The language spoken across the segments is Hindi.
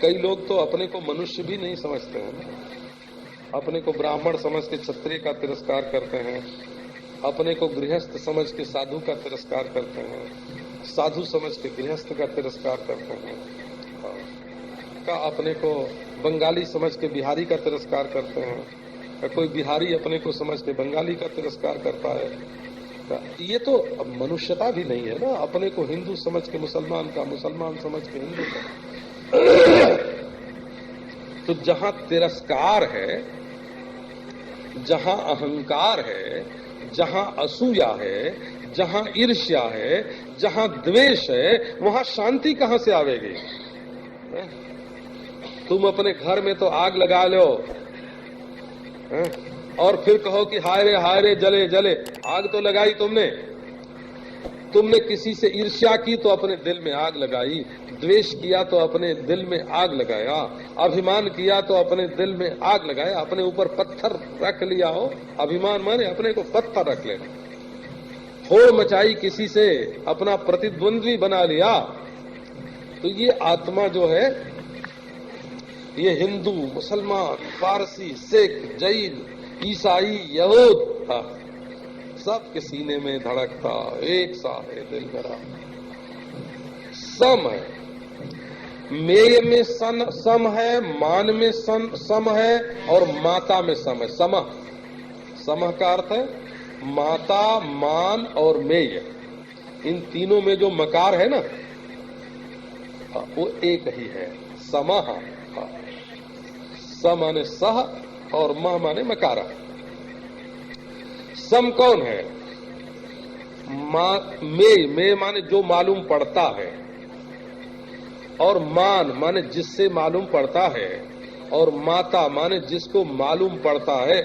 कई लोग तो अपने को मनुष्य भी नहीं समझते हैं, अपने को ब्राह्मण समझ के क्षत्रिय का तिरस्कार करते हैं, अपने को गृहस्थ समझ के साधु का तिरस्कार करते हैं, साधु समझ के गृहस्थ का तिरस्कार करते हैं, का अपने को बंगाली समझ के बिहारी का तिरस्कार करते हैं, का कोई बिहारी अपने को समझ के बंगाली का तिरस्कार करता है। ये तो मनुष्यता भी नहीं है ना। अपने को हिंदू समझ के मुसलमान का, मुसलमान समझ के हिंदू का। तो जहां तिरस्कार है, जहां अहंकार है, जहां असूया है, जहां ईर्ष्या है, जहां द्वेष है, वहां शांति कहां से आवेगी? तुम अपने घर में तो आग लगा लो और फिर कहो कि हाय रे जले जले। आग तो लगाई तुमने। तुमने किसी से ईर्ष्या की तो अपने दिल में आग लगाई, द्वेष किया तो अपने दिल में आग लगाया, अभिमान किया तो अपने दिल में आग लगाया, अपने ऊपर पत्थर रख लिया हो। अभिमान माने अपने को पत्थर रख लेना। होड़ मचाई किसी से, अपना प्रतिद्वंद्वी बना लिया। तो ये आत्मा जो है, ये हिंदू, मुसलमान, पारसी, सिख, जैन, ईसाई, यहूद, सबके सीने में धड़कता एक सा है दिल मेरा। सम है, मेय में सम है, मान में सम है और माता में सम है। सम का अर्थ है माता, मान और मेय। इन तीनों में जो मकार है ना, वो एक ही है, समः। स माने सह और म माने मकारा। सम कौन है? मे माने जो मालूम पड़ता है, और मान माने जिससे मालूम पड़ता है, और माता माने जिसको मालूम पड़ता है।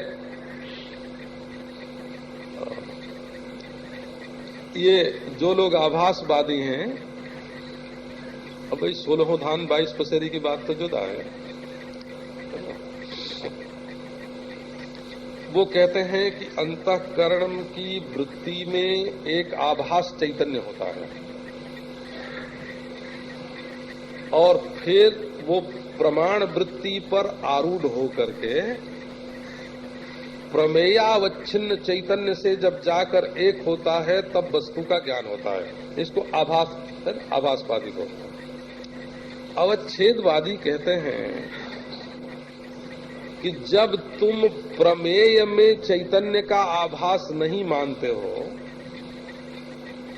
ये जो लोग आभासवादी हैं, अब भाई 16 धान 22 पसेरी की बात तो जुदा है। वो कहते हैं कि अंतःकरण की वृत्ति में एक आभास चैतन्य होता है, और फिर वो प्रमाण वृत्ति पर आरूढ़ होकर के प्रमेयावच्छिन्न चैतन्य से जब जाकर एक होता है, तब वस्तु का ज्ञान होता है। इसको आभासवादी को। अवच्छेदवादी कहते हैं कि जब तुम प्रमेय में चैतन्य का आभास नहीं मानते हो,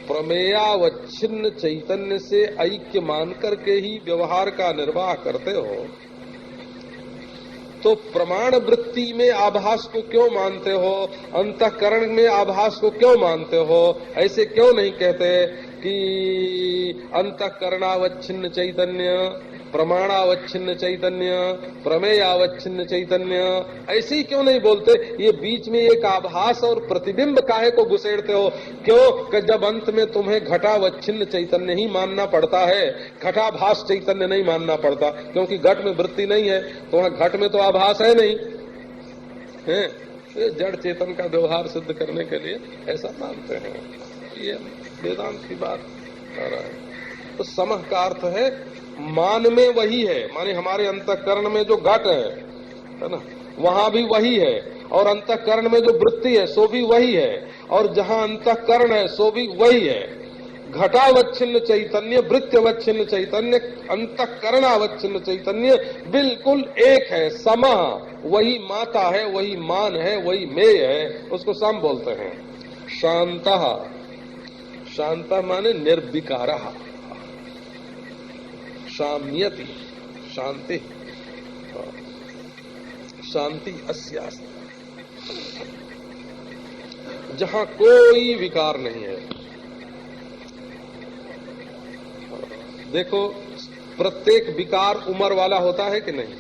प्रमेयावच्छिन्न चैतन्य से ऐक्य मान करके ही व्यवहार का निर्वाह करते हो, तो प्रमाण वृत्ति में आभास को क्यों मानते हो? अंतःकरण में आभास को क्यों मानते हो? ऐसे क्यों नहीं कहते कि अंतःकरणावच्छिन्न चैतन्य, प्रमाणावच्छिन्न चैतन्य, प्रमेयावच्छिन्न चैतन्य? ऐसे ही क्यों नहीं बोलते? ये बीच में एक आभास और प्रतिबिंब काहे को घुसेड़ते हो? क्यों कि जब अंत में तुम्हें घटावच्छिन्न चैतन्य ही मानना पड़ता है, घटाभास चैतन्य नहीं मानना पड़ता, क्योंकि घट में वृत्ति नहीं है, तो वहां घट में तो आभास है नहीं है। ये जड़ चेतन का व्यवहार सिद्ध करने के लिए ऐसा मानते हैं। ये वेदांत की बात कर रहा है। तो समः का अर्थ है मान में वही है, माने हमारे अंतःकरण में जो घट है ना, वहां भी वही है, और अंतःकरण में जो वृत्ति है सो भी वही है, और जहां अंतःकरण है सो भी वही है। घटावच्छिन्न चैतन्य, वृत्त्यवच्छिन्न चैतन्य, अंतःकरणावच्छिन्न चैतन्य बिल्कुल एक है, समः। वही माता है, वही मान है, वही मेय है, उसको सम बोलते हैं। शांतः, शांत माने निर्विकारः, शाम्यति, शांति, शांति अस्यास्ति, जहां कोई विकार नहीं है। देखो, प्रत्येक विकार उम्र वाला होता है कि नहीं?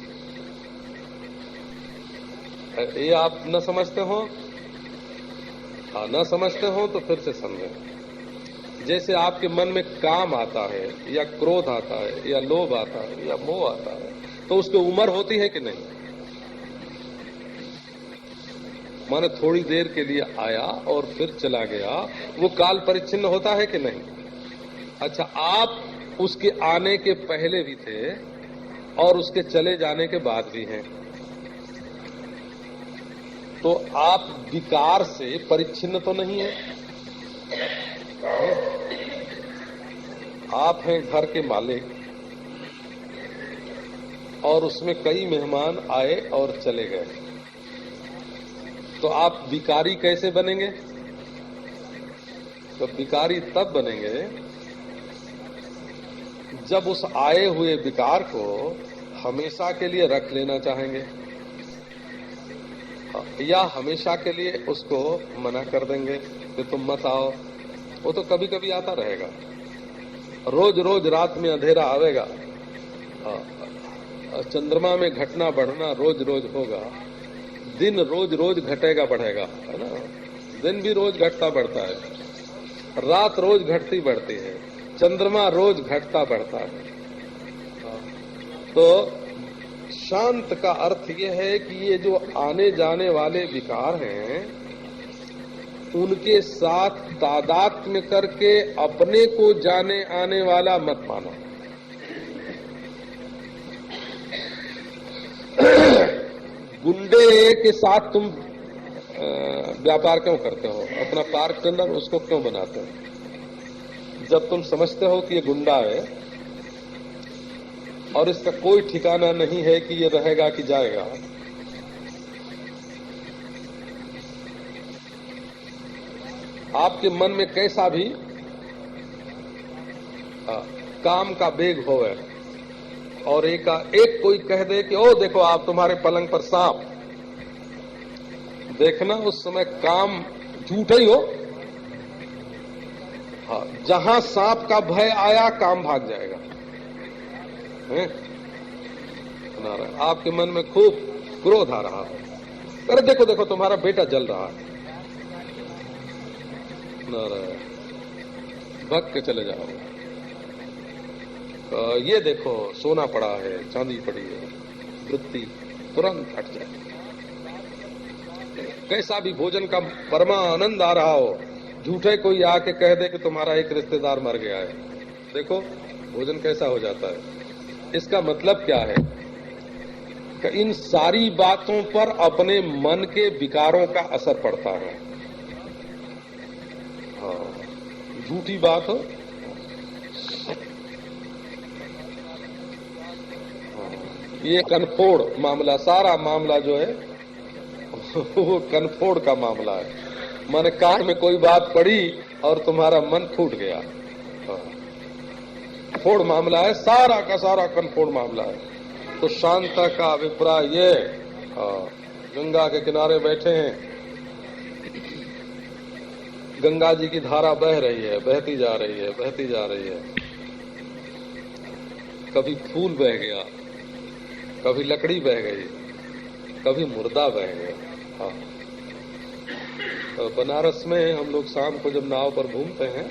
ये आप न समझते हो? हाँ, न समझते हो तो फिर से समझें। जैसे आपके मन में काम आता है, या क्रोध आता है, या लोभ आता है, या मोह आता है, तो उसकी उम्र होती है कि नहीं? माने थोड़ी देर के लिए आया और फिर चला गया, वो काल परिच्छिन्न होता है कि नहीं? अच्छा, आप उसके आने के पहले भी थे और उसके चले जाने के बाद भी हैं। तो आप विकार से परिच्छिन्न तो नहीं है। आप हैं घर के मालिक और उसमें कई मेहमान आए और चले गए, तो आप विकारी कैसे बनेंगे? तो विकारी तब बनेंगे जब उस आए हुए विकार को हमेशा के लिए रख लेना चाहेंगे, या हमेशा के लिए उसको मना कर देंगे कि तुम मत आओ। वो तो कभी कभी आता रहेगा, रोज रोज रात में अंधेरा आवेगा, चंद्रमा में घटना बढ़ना रोज रोज होगा, दिन रोज रोज घटेगा बढ़ेगा, है ना। दिन भी रोज घटता बढ़ता है, रात रोज घटती बढ़ती है, चंद्रमा रोज घटता बढ़ता है। तो शांत का अर्थ यह है कि ये जो आने जाने वाले विकार हैं उनके साथ तादात्म्य करके अपने को जाने आने वाला मत मानो। गुंडे के साथ तुम व्यापार क्यों करते हो? अपना पार्क के अंदर उसको क्यों बनाते हो? जब तुम समझते हो कि ये गुंडा है और इसका कोई ठिकाना नहीं है कि ये रहेगा कि जाएगा, आपके मन में कैसा भी काम का बेग होवे और एक कोई कह दे कि ओ देखो आप तुम्हारे पलंग पर सांप, देखना उस समय काम झूठा ही हो। हाँ, जहां सांप का भय आया काम भाग जाएगा। आपके मन में खूब क्रोध आ रहा है, अरे देखो देखो तुम्हारा बेटा जल रहा है, भग के चले जाओ। ये देखो सोना पड़ा है, चांदी पड़ी है, वृत्ति तुरंत हट जाए। कैसा भी भोजन का परमा आनंद आ रहा हो, झूठे कोई आके कह दे कि तुम्हारा एक रिश्तेदार मर गया है, देखो भोजन कैसा हो जाता है। इसका मतलब क्या है कि इन सारी बातों पर अपने मन के विकारों का असर पड़ता है। हाँ, झूठी बात हो, ये कनफोड़ मामला, सारा मामला जो है वो कनफोड़ का मामला है। मन कान में कोई बात पड़ी और तुम्हारा मन फूट गया, फोड़ मामला है, सारा का सारा कनफोड़ मामला है। तो शांता का अभिप्राय ये, गंगा के किनारे बैठे हैं, गंगा जी की धारा बह रही है, बहती जा रही है, बहती जा रही है। कभी फूल बह गया, कभी लकड़ी बह गई, कभी मुर्दा बह गया। हाँ, तो बनारस में हम लोग शाम को जब नाव पर घूमते हैं,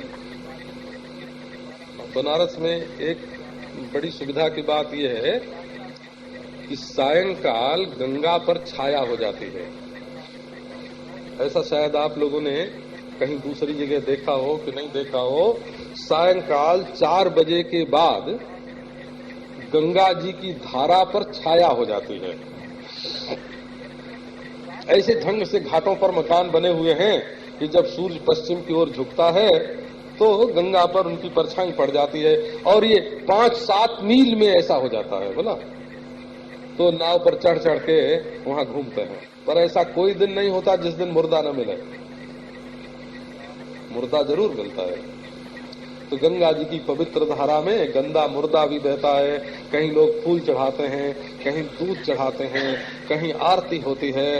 बनारस में एक बड़ी सुविधा की बात यह है कि सायंकाल गंगा पर छाया हो जाती है। ऐसा शायद आप लोगों ने कहीं दूसरी जगह देखा हो कि नहीं देखा हो। सायंकाल 4 बजे के बाद गंगा जी की धारा पर छाया हो जाती है। ऐसे ढंग से घाटों पर मकान बने हुए हैं कि जब सूर्य पश्चिम की ओर झुकता है तो गंगा पर उनकी परछाई पड़ जाती है, और ये 5-7 मील में ऐसा हो जाता है बोला। तो नाव पर चढ़ चढ़ के वहां घूमते हैं, पर ऐसा कोई दिन नहीं होता जिस दिन मुर्दा न मिले। मुर्दा जरूर मिलता है। तो गंगा जी की पवित्र धारा में गंदा मुर्दा भी बहता है। कहीं लोग फूल चढ़ाते हैं, कहीं दूध चढ़ाते हैं, कहीं आरती होती है।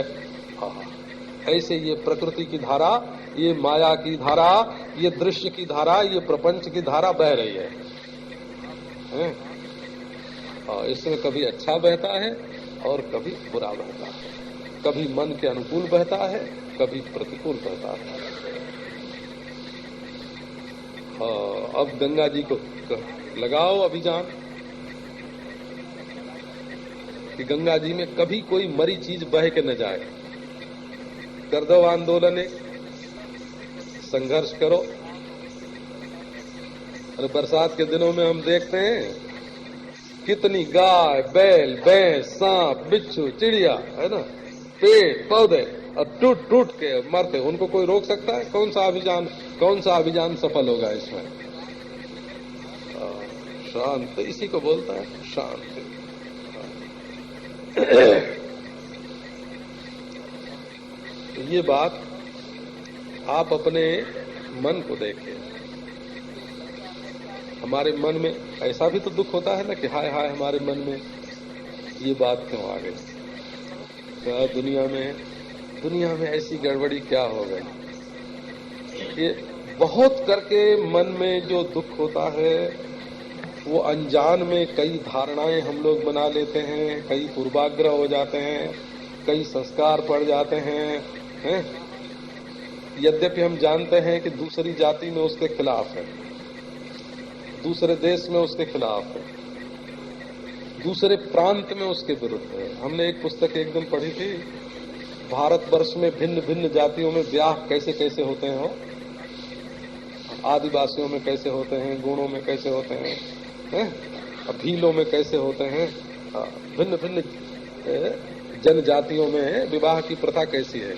ऐसे ये प्रकृति की धारा, ये माया की धारा, ये दृश्य की धारा, ये प्रपंच की धारा बह रही है। इसमें कभी अच्छा बहता है और कभी बुरा बहता है, कभी मन के अनुकूल बहता है, कभी प्रतिकूल बहता है। अब गंगा जी को लगाओ अभियान कि गंगा जी में कभी कोई मरी चीज बह के न जाए। कर दो आंदोलन, संघर्ष करो। अरे बरसात के दिनों में हम देखते हैं कितनी गाय, बैल, भैंस, सांप, बिच्छू, चिड़िया, है ना, पेड़ पौधे, और टूट टूट के मरते, उनको कोई रोक सकता है? कौन सा अभियान सफल होगा इसमें? शांति, इसी को बोलता है शांति। ये बात आप अपने मन को देखिए। हमारे मन में ऐसा भी तो दुख होता है ना कि हाय हाय हमारे मन में ये बात क्यों आ गई, क्या दुनिया में ऐसी गड़बड़ी क्या हो गई। ये बहुत करके मन में जो दुख होता है वो अनजान में कई धारणाएं हम लोग बना लेते हैं, कई पूर्वाग्रह हो जाते हैं, कई संस्कार पड़ जाते हैं? यद्यपि हम जानते हैं कि दूसरी जाति में उसके खिलाफ है, दूसरे देश में उसके खिलाफ है, दूसरे प्रांत में उसके विरुद्ध है। हमने एक पुस्तक एक दिन पढ़ी थी, भारतवर्ष में भिन्न भिन्न जातियों में ब्याह कैसे कैसे होते हैं, आदिवासियों में कैसे होते हैं, गोंडों में कैसे होते हैं, भीलों में कैसे होते हैं, भिन्न भिन्न जनजातियों में विवाह की प्रथा कैसी है।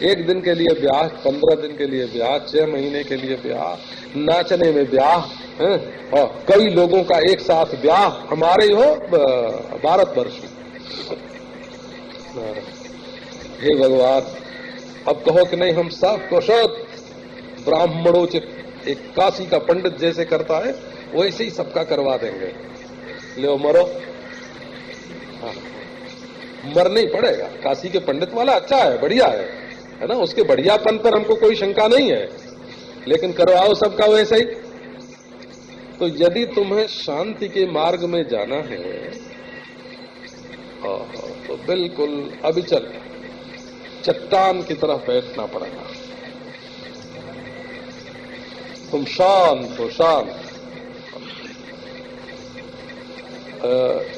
1 दिन के लिए ब्याह, 15 दिन के लिए ब्याह, 6 महीने के लिए ब्याह, नाचने में ब्याह, और कई लोगों का एक साथ ब्याह, हमारे ही हो भारतवर्ष में। हे भगवान, अब कहो कि नहीं हम सब कुशोत ब्राह्मणोचित, एक काशी का पंडित जैसे करता है वैसे ही सबका करवा देंगे, ले मरो। हाँ, मरना ही पड़ेगा। काशी के पंडित वाला अच्छा है, बढ़िया है ना, उसके बढ़ियापन पर हमको कोई शंका नहीं है, लेकिन करवाओ सबका वैसे ही। तो यदि तुम्हें शांति के मार्ग में जाना है तो बिल्कुल अविचल चट्टान की तरह बैठना पड़ेगा। तुम शांत हो, शांत।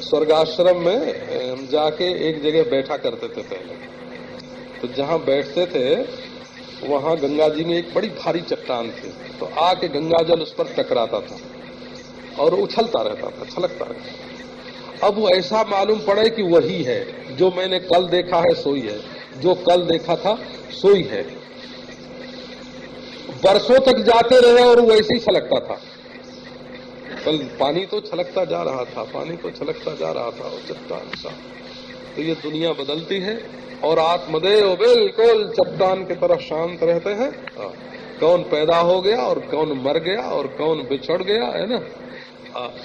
स्वर्गाश्रम में हम जाके एक जगह बैठा करते थे पहले, तो जहां बैठते थे वहां गंगा जी में एक बड़ी भारी चट्टान थी, तो आके गंगा जल उस पर टकराता था और उछलता रहता था, छलकता रहता था। अब वो ऐसा मालूम पड़े कि वही है जो मैंने कल देखा है, सोई है, जो कल देखा था सोई है। बरसों तक जाते रहे और वैसे ही छलकता था। कल पानी तो छलकता जा रहा था, पानी तो छलकता जा रहा था, और चट्टान सा। तो ये दुनिया बदलती है और आत्मदेव बिल्कुल चट्टान की तरह शांत रहते हैं। कौन पैदा हो गया और कौन मर गया और कौन बिछड़ गया, है ना,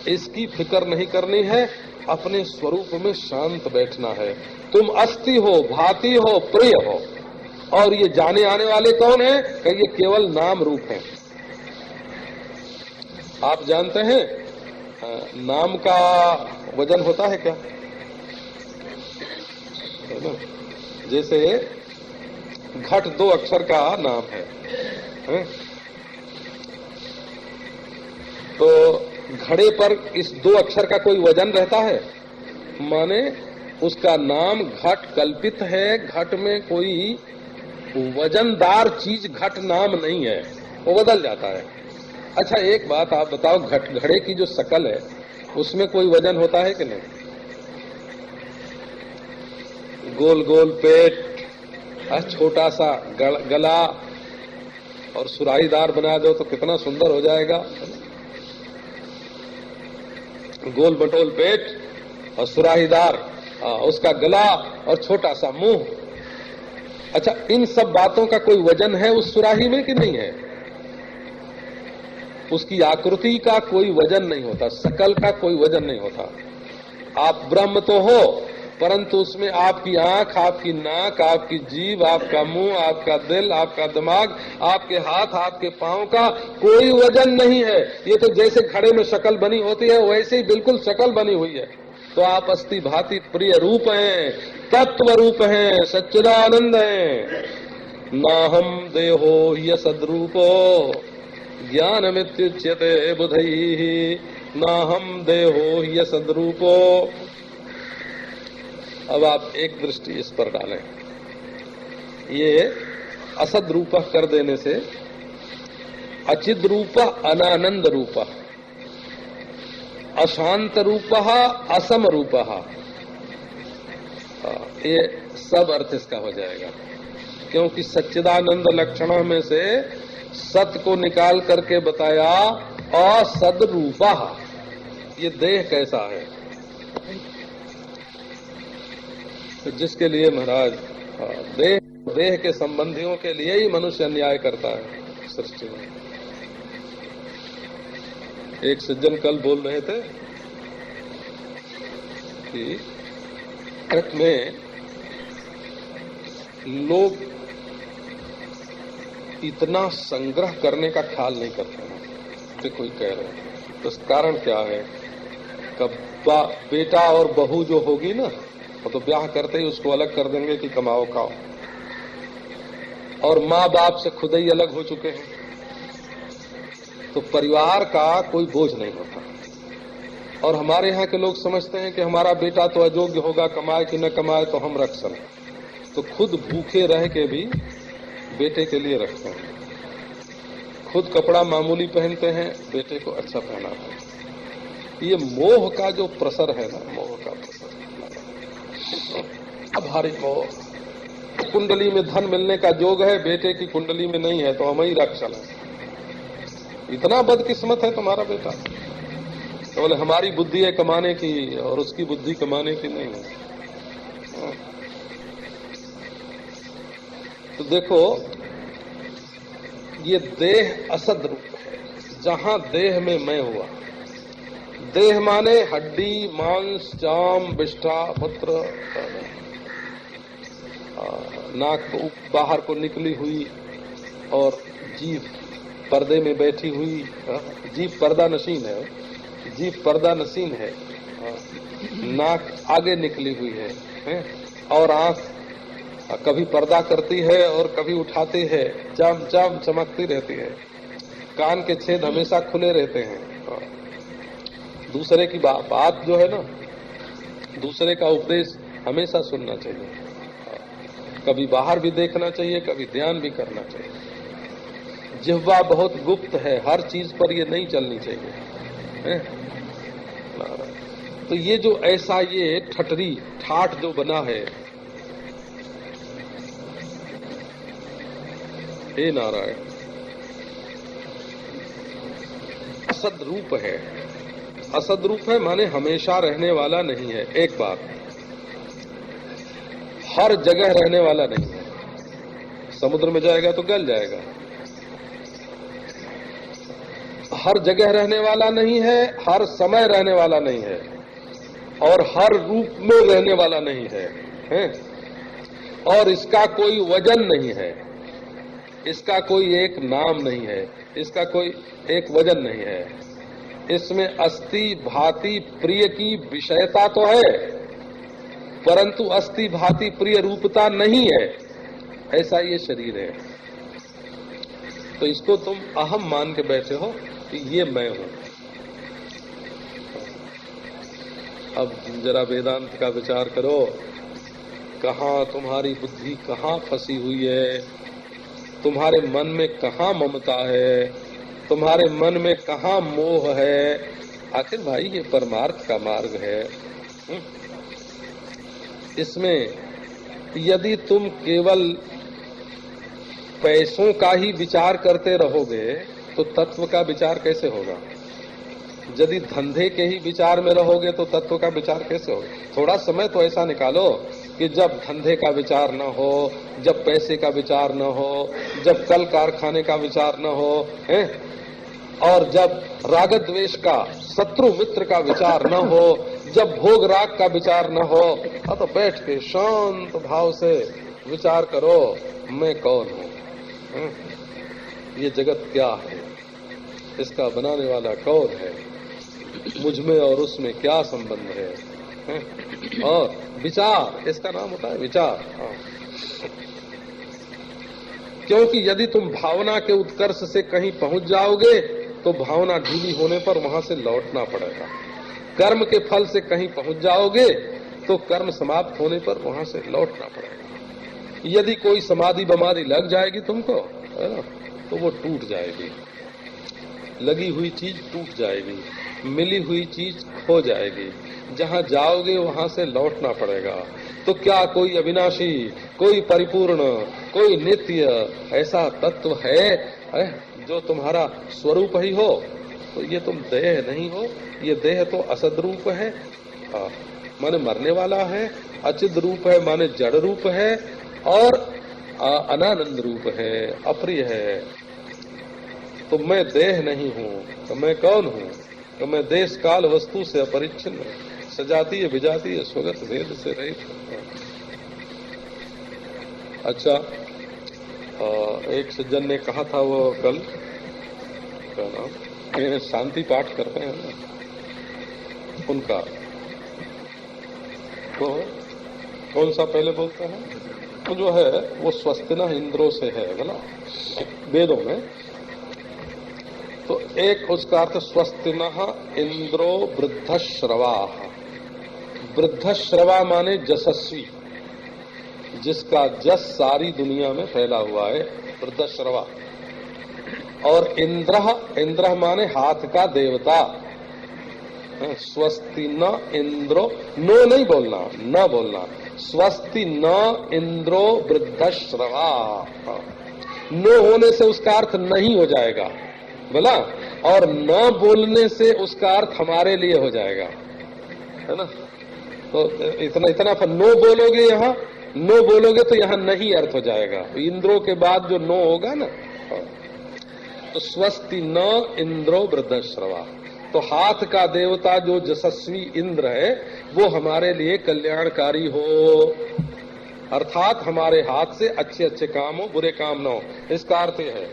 इसकी फिक्र नहीं करनी है, अपने स्वरूप में शांत बैठना है। तुम अस्थि हो, भांति हो, प्रिय हो, और ये जाने आने वाले कौन है कि ये केवल नाम रूप है। आप जानते हैं नाम का वजन होता है क्या, है ना? जैसे घट 2 अक्षर का नाम है? तो घड़े पर इस 2 अक्षर का कोई वजन रहता है? माने उसका नाम घट कल्पित है, घट में कोई वजनदार चीज घट नाम नहीं है, वो बदल जाता है। अच्छा एक बात आप बताओ, घड़े की जो शकल है उसमें कोई वजन होता है कि नहीं? गोल गोल पेट, छोटा सा गला, और सुराहीदार बना दो तो कितना सुंदर हो जाएगा। गोल बटोल पेट और सुराहीदार उसका गला और छोटा सा मुंह। अच्छा, इन सब बातों का कोई वजन है उस सुराही में कि नहीं है? उसकी आकृति का कोई वजन नहीं होता, शकल का कोई वजन नहीं होता। आप ब्रह्म तो हो, परंतु उसमें आपकी आंख, आपकी नाक, आपकी जीभ, आपका मुंह, आपका दिल, आपका दिमाग, आपके हाथ, आपके पांव का कोई वजन नहीं है। ये तो जैसे घड़े में शकल बनी होती है वैसे ही बिल्कुल शकल बनी हुई है। तो आप अस्थि भांति प्रिय रूप हैं, तत्व रूप हैं, सच्चिदानंद हैं। नाहम देहो ह्य सद्रूपो ज्ञानमित्युच्यते बुधैः, नाहम देहो ह्य सद्रूपो। अब आप एक दृष्टि इस पर डालें, ये असद रूप कर देने से अचिद रूप अनानंद रूप, अशांत रूपः असम रूपः, ये सब अर्थ इसका हो जाएगा। क्योंकि सच्चिदानंद लक्षणों में से सत को निकाल करके बताया असद्रूपः, ये देह कैसा है, तो जिसके लिए महाराज देह के संबंधियों के लिए ही मनुष्य अन्याय करता है सृष्टि में। एक सज्जन कल बोल रहे थे कि भारत में लोग इतना संग्रह करने का ख्याल नहीं करते हैं, तो कोई कह रहे हैं तो इस कारण क्या है, कब बेटा और बहू जो होगी ना, तो ब्याह करते ही उसको अलग कर देंगे कि कमाओ खाओ, और माँ बाप से खुद ही अलग हो चुके हैं, तो परिवार का कोई बोझ नहीं होता। और हमारे यहाँ के लोग समझते हैं कि हमारा बेटा तो अयोग्य होगा, कमाए कि न कमाए तो हम रख सकें, तो खुद भूखे रह के भी बेटे के लिए रखते हैं, खुद कपड़ा मामूली पहनते हैं, बेटे को अच्छा पहनाते हैं। ये मोह का जो प्रसर है ना, मोह का प्रसर, भारी मोह। कुंडली में धन मिलने का योग है, बेटे की कुंडली में नहीं है, तो हम ही रख चले। इतना बदकिस्मत है तुम्हारा बेटा, तो बोले हमारी बुद्धि है कमाने की और उसकी बुद्धि कमाने की नहीं है। तो देखो, ये देह असद रूप है। जहां देह में मैं हुआ, देह माने हड्डी, मांस, चाम, विष्ठा, मूत्र, नाक बाहर को निकली हुई और जीभ पर्दे में बैठी हुई। जीभ पर्दा नशीन है, जीभ पर्दा नशीन है, नाक आगे निकली हुई है, और आंख कभी पर्दा करती है और कभी उठाती है, चम चम चमकती रहती है, कान के छेद हमेशा खुले रहते हैं। दूसरे की बात जो है ना, दूसरे का उपदेश हमेशा सुनना चाहिए, कभी बाहर भी देखना चाहिए, कभी ध्यान भी करना चाहिए। जिह्वा बहुत गुप्त है, हर चीज पर ये नहीं चलनी चाहिए। तो ये जो ऐसा ये ठटरी ठाठ जो बना है, हे नारायण, असद रूप है। असद रूप है माने हमेशा रहने वाला नहीं है। एक बात, हर जगह रहने वाला नहीं है। समुद्र में जाएगा तो गल जाएगा, हर जगह रहने वाला नहीं है, हर समय रहने वाला नहीं है, और हर रूप में रहने वाला नहीं है, और इसका कोई वजन नहीं है, इसका कोई एक नाम नहीं है, इसका कोई एक वजन नहीं है। इसमें अस्ति भांति प्रिय की विषयता तो है, परंतु अस्ति भांति प्रिय रूपता नहीं है। ऐसा ये शरीर है। तो इसको तुम अहम मान के बैठे हो कि ये मैं हूं। अब जरा वेदांत का विचार करो, कहाँ तुम्हारी बुद्धि कहाँ फंसी हुई है, तुम्हारे मन में कहाँ ममता है, तुम्हारे मन में कहाँ मोह है। आखिर भाई ये परमार्थ का मार्ग है। इसमें यदि तुम केवल पैसों का ही विचार करते रहोगे तो तत्व का विचार कैसे होगा? यदि धंधे के ही विचार में रहोगे तो तत्व का विचार कैसे होगा? थोड़ा समय तो ऐसा निकालो कि जब धंधे का विचार न हो, जब पैसे का विचार न हो, जब कल कारखाने का विचार न हो, और जब राग द्वेष का, शत्रु मित्र का विचार न हो, जब भोग राग का विचार न हो, तो बैठ के शांत भाव से विचार करो, मैं कौन हूँ, ये जगत क्या है, इसका बनाने वाला कौन है, मुझ में और उसमें क्या संबंध है, और विचार, इसका नाम होता है विचार। क्योंकि यदि तुम भावना के उत्कर्ष से कहीं पहुंच जाओगे तो भावना ढीली होने पर वहां से लौटना पड़ेगा। कर्म के फल से कहीं पहुंच जाओगे तो कर्म समाप्त होने पर वहां से लौटना पड़ेगा। यदि कोई समाधि बमारी लग जाएगी तुमको, है ना, तो वो टूट जाएगी, लगी हुई चीज टूट जाएगी। मिली हुई चीज खो जाएगी, जहाँ जाओगे वहां से लौटना पड़ेगा। तो क्या कोई अविनाशी, कोई परिपूर्ण, कोई नित्य ऐसा तत्व है जो तुम्हारा स्वरूप ही हो? तो ये तुम देह नहीं हो, ये देह तो असद रूप है, माने मरने वाला है, अचिद रूप है माने जड़ रूप है, और अनानंद रूप है, अप्रिय है। तो मैं देह नहीं हूँ, तो मैं कौन हूँ? तो मैं देश काल वस्तु से अपरिच्छिन्न, सजातीय विजातीय स्वगत भेद से रहित। अच्छा, एक सज्जन ने कहा था, वो कल क्या नाम, शांति पाठ करते हैं ना, उनका तो कौन सा पहले बोलते हैं, तो जो है वो स्वस्तिना इंद्रो से है बोला वेदों में। तो एक उसका अर्थ स्वस्तिना इंद्रो वृद्धश्रवा। वृद्धश्रवा माने जशस्वी, जिसका जस सारी दुनिया में फैला हुआ है, वृद्धश्रवा। और इंद्र माने हाथ का देवता। स्वस्ति न इंद्रो, नो नहीं बोलना, न बोलना, स्वस्ति न इंद्रो वृद्धश्रवा। नो होने से उसका अर्थ नहीं हो जाएगा बोला, और न बोलने से उसका अर्थ हमारे लिए हो जाएगा, है ना। तो इतना पर नो बोलोगे, यहाँ नो बोलोगे तो यहाँ नहीं अर्थ हो जाएगा। इंद्रो के बाद जो नो होगा ना, तो स्वस्ति न इंद्रो वृद्धश्रवा। तो हाथ का देवता जो यशस्वी इंद्र है, वो हमारे लिए कल्याणकारी हो, अर्थात हमारे हाथ से अच्छे अच्छे काम हो, बुरे काम न हो। इसका अर्थ यह है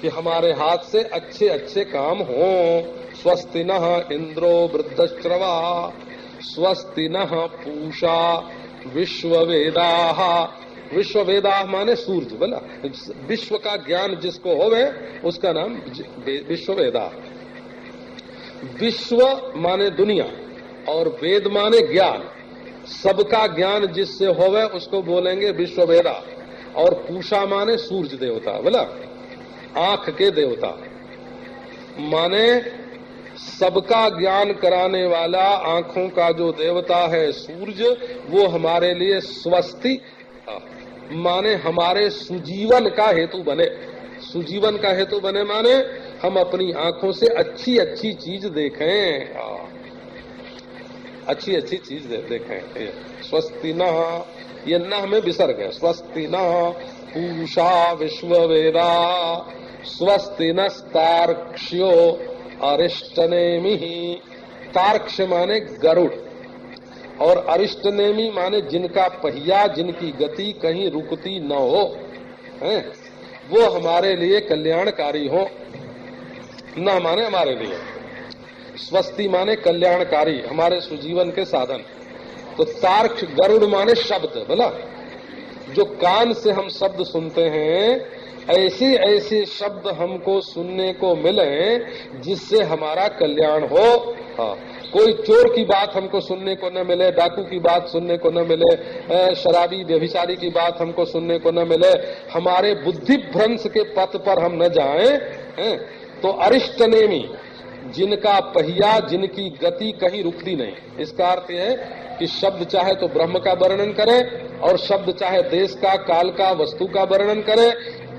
कि हमारे हाथ से अच्छे अच्छे काम हो। स्वस्ति नः इंद्रो वृद्धश्रवा, स्वस्ति नः पूषा विश्ववेदाः। विश्ववेदाः माने सूर्य बोला, विश्व का ज्ञान जिसको होवे उसका नाम विश्ववेदा। विश्व माने दुनिया और वेद माने ज्ञान, सबका ज्ञान जिससे होवे उसको बोलेंगे विश्ववेदा। और पूषा माने सूर्य देवता बोला, आंख के देवता, माने सबका ज्ञान कराने वाला आंखों का जो देवता है सूर्य, वो हमारे लिए स्वस्ति माने हमारे सुजीवन का हेतु बने। सुजीवन का हेतु बने माने हम अपनी आंखों से अच्छी अच्छी चीज देखें, अच्छी अच्छी चीज देखें। स्वस्ति नः, ये नः में विसर्ग है। स्वस्ति नः पूषा विश्ववेदा, स्वस्ति नस्तार्क्ष्यो अरिष्टनेमि। तार्क्ष माने गरुड़, और अरिष्टनेमी माने जिनका पहिया, जिनकी गति कहीं रुकती न हो, हैं? वो हमारे लिए कल्याणकारी हो। न माने हमारे लिए, स्वस्ति माने कल्याणकारी, हमारे सुजीवन के साधन। तो तार्क्ष गरुड़ माने शब्द बोला, जो कान से हम शब्द सुनते हैं, ऐसे ऐसे शब्द हमको सुनने को मिले जिससे हमारा कल्याण हो। हाँ, कोई चोर की बात हमको सुनने को न मिले, डाकू की बात सुनने को न मिले, शराबी व्यभिचारी की बात हमको सुनने को न मिले, हमारे बुद्धि भ्रंश के पथ पर हम न जाएं। तो अरिष्टनेमी, जिनका पहिया, जिनकी गति कहीं रुकती नहीं। इसका अर्थ यह है कि शब्द चाहे तो ब्रह्म का वर्णन करे, और शब्द चाहे देश का, काल का, वस्तु का वर्णन करे,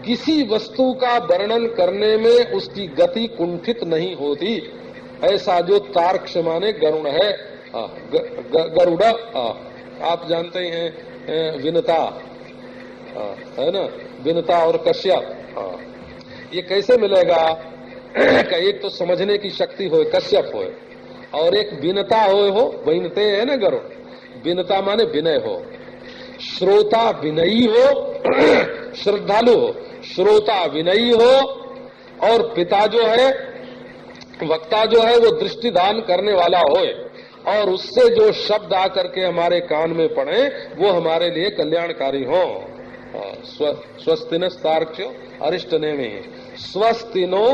किसी वस्तु का वर्णन करने में उसकी गति कुंठित नहीं होती। ऐसा जो तार्क्ष माने गरुड़ है, गरुड़, आप जानते ही हैं विनता, है ना, विनता और कश्यप। ये कैसे मिलेगा कि एक तो समझने की शक्ति हो कश्यप हो, और एक विनता हो विनते है ना गरुड़। विनता माने विनय हो, श्रोता विनयी हो, श्रद्धालु हो, श्रोता विनयी हो, और पिता जो है, वक्ता जो है, वो दृष्टि दान करने वाला होए, और उससे जो शब्द आकर के हमारे कान में पड़े वो हमारे लिए कल्याणकारी हो। स्वस्तिनस्तार्क्ष्यो अरिष्टनेमि, स्वस्तिनो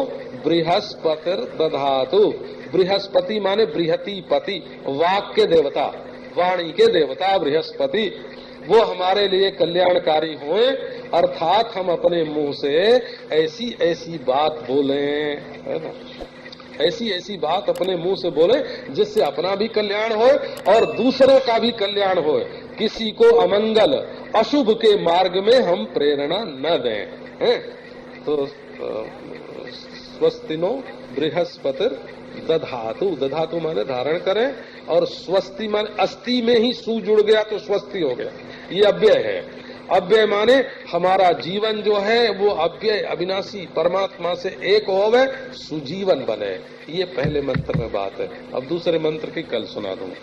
बृहस्पतिर दधातु। बृहस्पति माने बृहति पति, वाक के देवता, वाणी के देवता बृहस्पति, वो हमारे लिए कल्याणकारी हों, अर्थात हम अपने मुंह से ऐसी ऐसी बात बोलें, है ना। ऐसी ऐसी बात अपने मुंह से बोले जिससे अपना भी कल्याण हो और दूसरों का भी कल्याण हो। किसी को अमंगल अशुभ के मार्ग में हम प्रेरणा न दें। हैं? तो स्वस्तिनो बृहस्पतिर दधातु, दधातु माने धारण करें, और स्वस्ति माने अस्थि में ही सु जुड़ गया तो स्वस्ति हो गया। ये अव्यय है। अव्यय माने हमारा जीवन जो है वो अव्यय अविनाशी परमात्मा से एक होवे, सुजीवन बने। ये पहले मंत्र में बात है। अब दूसरे मंत्र की कल सुना दूंगा।